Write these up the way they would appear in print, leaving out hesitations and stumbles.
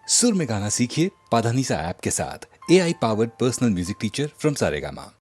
सुर में गाना सीखिए पाधानीसा ऐप के साथ। AI powered personal music teacher from Saregama.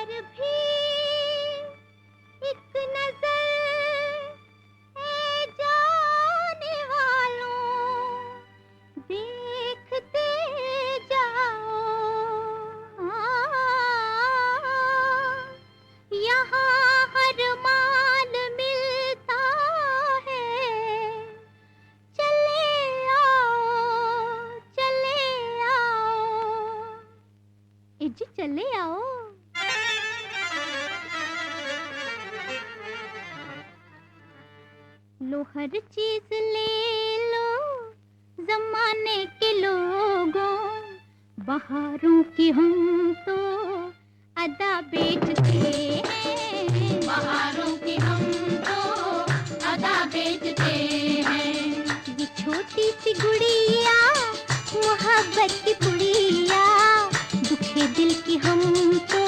पर भी एक नजर है जाने वालों, देखते जाओ। यहाँ हर माल मिलता है, चले आओ चले आओ, ए जी चले आओ। लो हर चीज ले लो जमाने के लोगों, बहारों की हम तो अदा बेचते हैं, बहारों की हम तो अदा बेचते हैं। ये छोटी सी गुड़िया मोहब्बत की पुड़िया, दुखे दिल की हम तो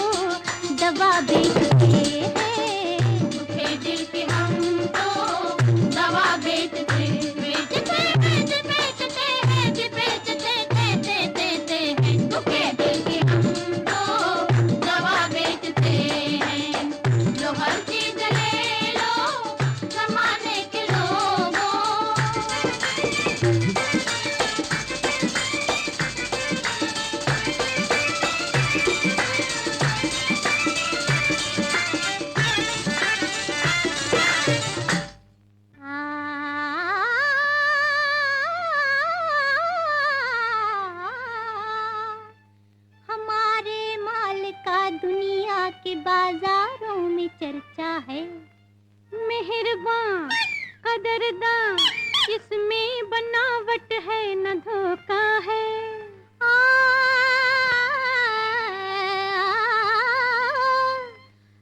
दवा बेचते हैं, दुखे दिल की हम तो दवा बेचते बेचते बेचते बेचते हैं जी, बेचते देते देते हैं, दुखे दिल की हम तो दवा बेचते हैं। जो हर चीज ले लो जमाने के लोगों। हमारे माल का दुनिया के बाजारों में चर्चा है, मेहरबान कदरदान इसमें बनावट है न धोखा है।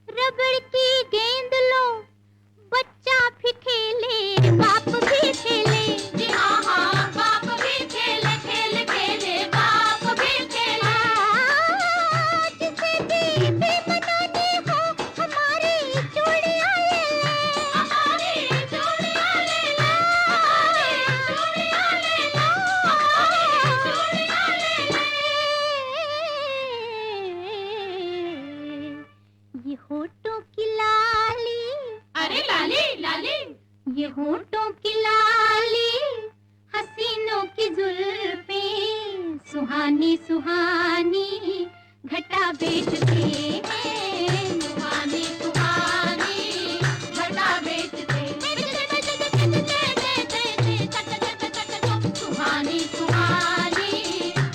रबड़ की गेंद लो बच्चा भी खेले बाप भी खेले, जी हाँ हाँ बाप भी खेले, खेल खेले बाप भी खेले। जिसे भी मनानी हो हमारी चूड़ियाँ ले ले, हमारी चूड़ियाँ ले ले, हमारी चूड़ियाँ ले लो, हमारी चूड़ियाँ ले ले। ये होठों की लाली, अरे लाली लाली, ये होठों की लाली, हसीनों की जुल्फें, सुहानी सुहानी घटा बेचते हैं, सुहानी सुहानी घटा बेचते सुहानी सुहानी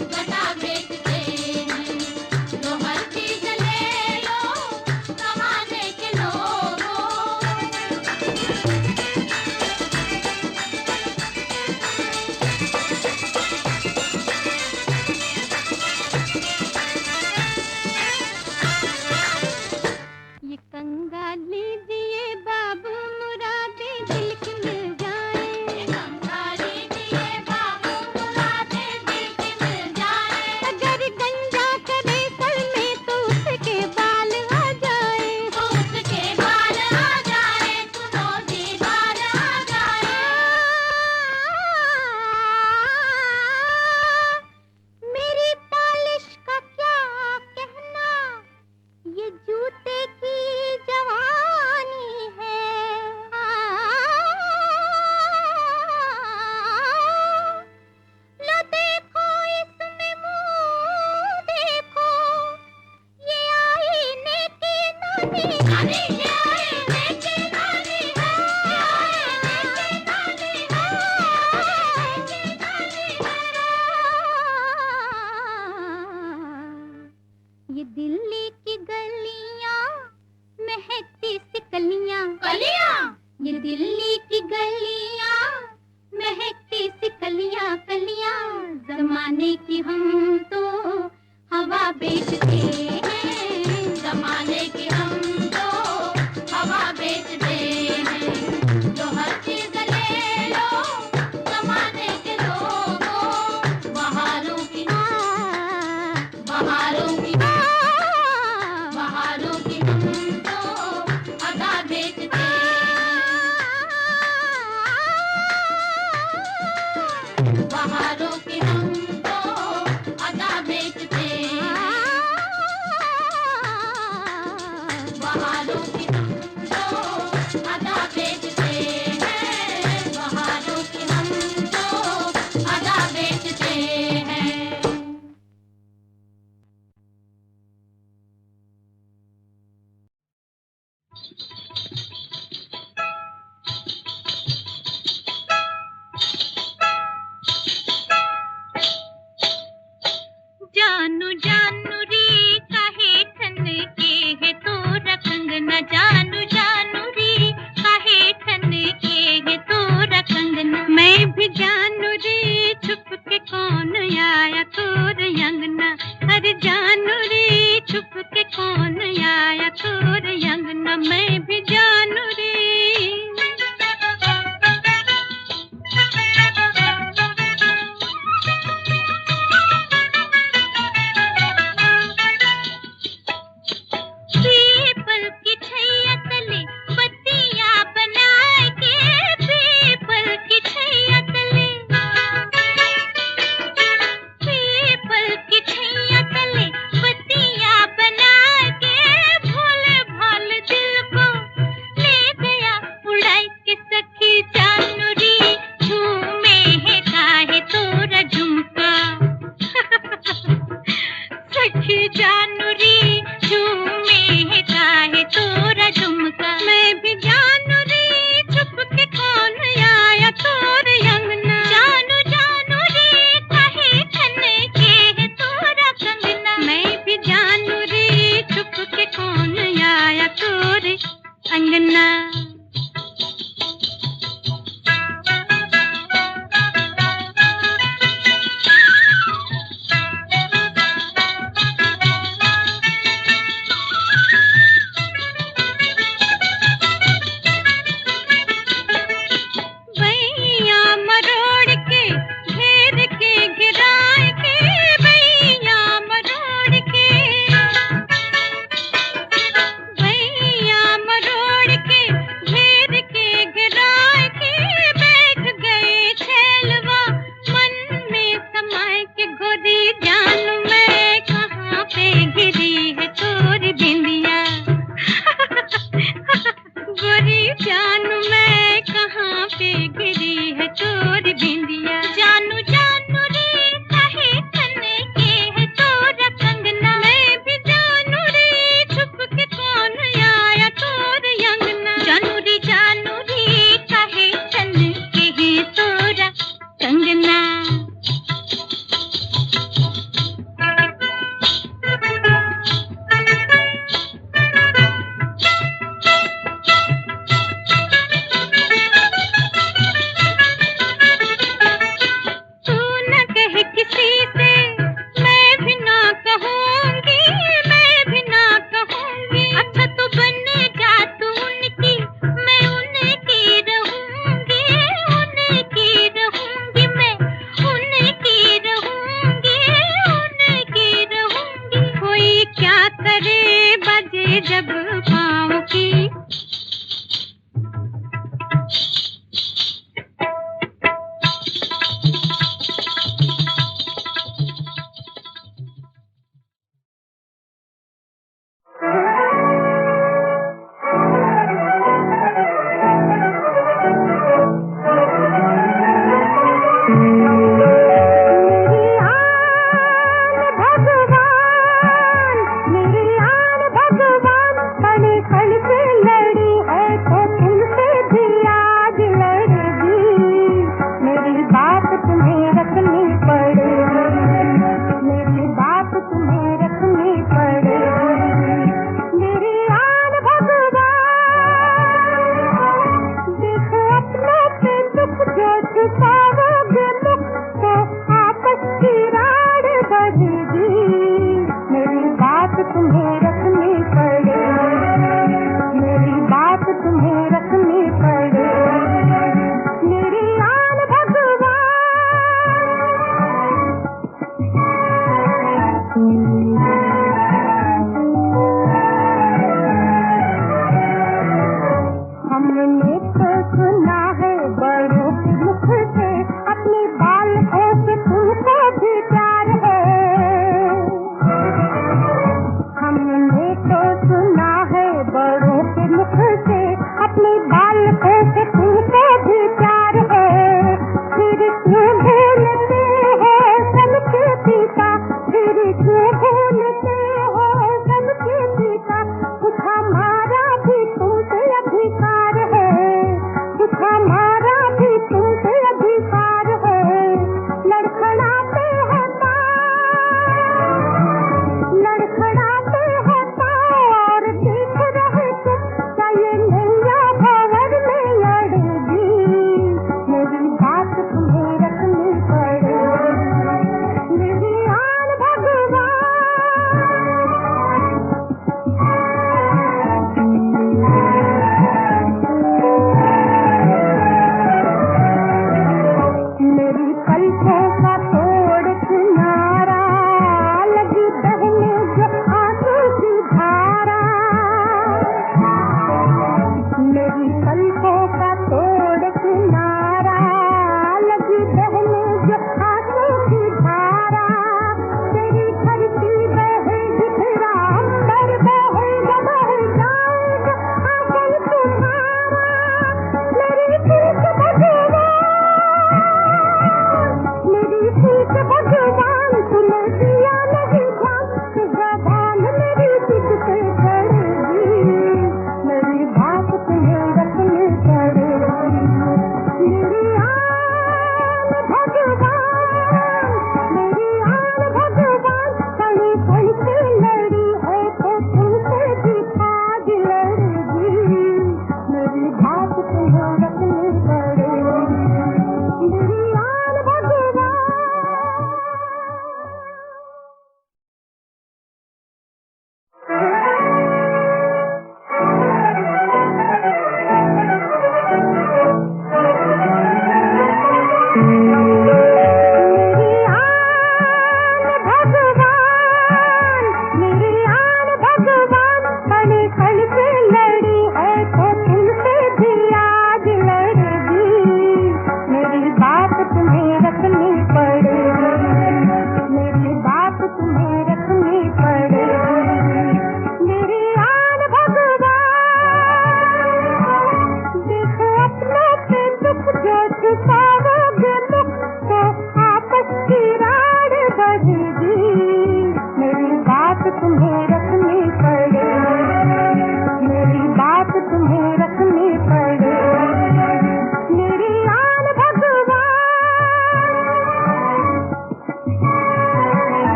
घटा बेचते हैं। जो हर चीज ले लो जमाने के लोगों। ये कंगा लीजिए बाबू मुरादे दिल की मिल जाए, कंगा लीजिए बाबू मुरादे दिल की मिल जाए। अगर गंजा करे सर में तो उसके बाल आ जाए, तो उसके बाल आ जाए, सुनो जी बाल आ जाए। मेरी पॉलिश का क्या कहना, ये जूते की जवानी है। लो देखो इसमें मुंह देखो, ये आईने की नानी, नानी ये आईने की नानी है, ये आईने की नानी है। ये दिल्ली की गलियां महकती सी कलियां, कलियां, ये दिल्ली की गलियां महकती सी कलियां कलियां, जमाने की हम तो हवा बेचते हैं, जमाने की हम तो हवा बेचते हैं। जो हर चीज ले लो जमाने के लोगों, बहारों की बहारों की बहारों की हम तो अदा बेचते हैं, बहारों की हम तो अदा बेचते हैं। जानू जानू रे काहे ठन के है तोरा कंगना, जानू जानू रे काहे ठन के है तोरा कंगना। मैं भी जानू रे छुप के कौन आया तोर अंगना, अरे जानू रे छुप के कौन आया तोर अंगना। मैं भी जानू रे पीपल की छैया तले बत्तियां बनाए के, पीपल की छैया तले, पीपल की छैया तले बत्तियां बनाए के, भोले भाले दिल को ले गया उड़ाई के। सखी जानू रे झूमे है काहे तोरा झुमका, सखी जानू रे झूमे है काहे तोरा झुमका। मैं भी जानू रे छुप के कौन आया तोर अंगना, जानू जानू रे काहे ठन के है तोरा कंगना। मैं भी जानू रे छुप के कौन आया तोर अंगना। भैया मरोड़ के घेर के गिराए के, भैया मरोड़ के, भैया मरोड़ के घेर के गिराए के, बैठ गए छैलवा मन में समाए के। गोरी जानू मैं कहाँ पे गिरी है तोरी बिंदिया, गोरी जानू मैं कहाँ पे गिरी है तोरी बिंदिया। जानू जानू रे काहे ठन के है तोरा कंगना। मैं भी जानू रे छुप के कौन आया तोर अंगना, जानू रे काहे ठन के है तोरा कंगना। तू न कहे किसी से मैं भी ना कहूँगी, मैं भी ना कहूँगी। अच्छा तू बन जा तू उनकी, मैं उनकी रहूँगी, उनकी रहूँगी, मैं उनकी रहूँगी, उनकी रहूँगी। कोई क्या करे बजे जब पाँव की, मेरी आन भगवान बड़े खड़के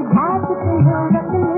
झांकती हूँ रंग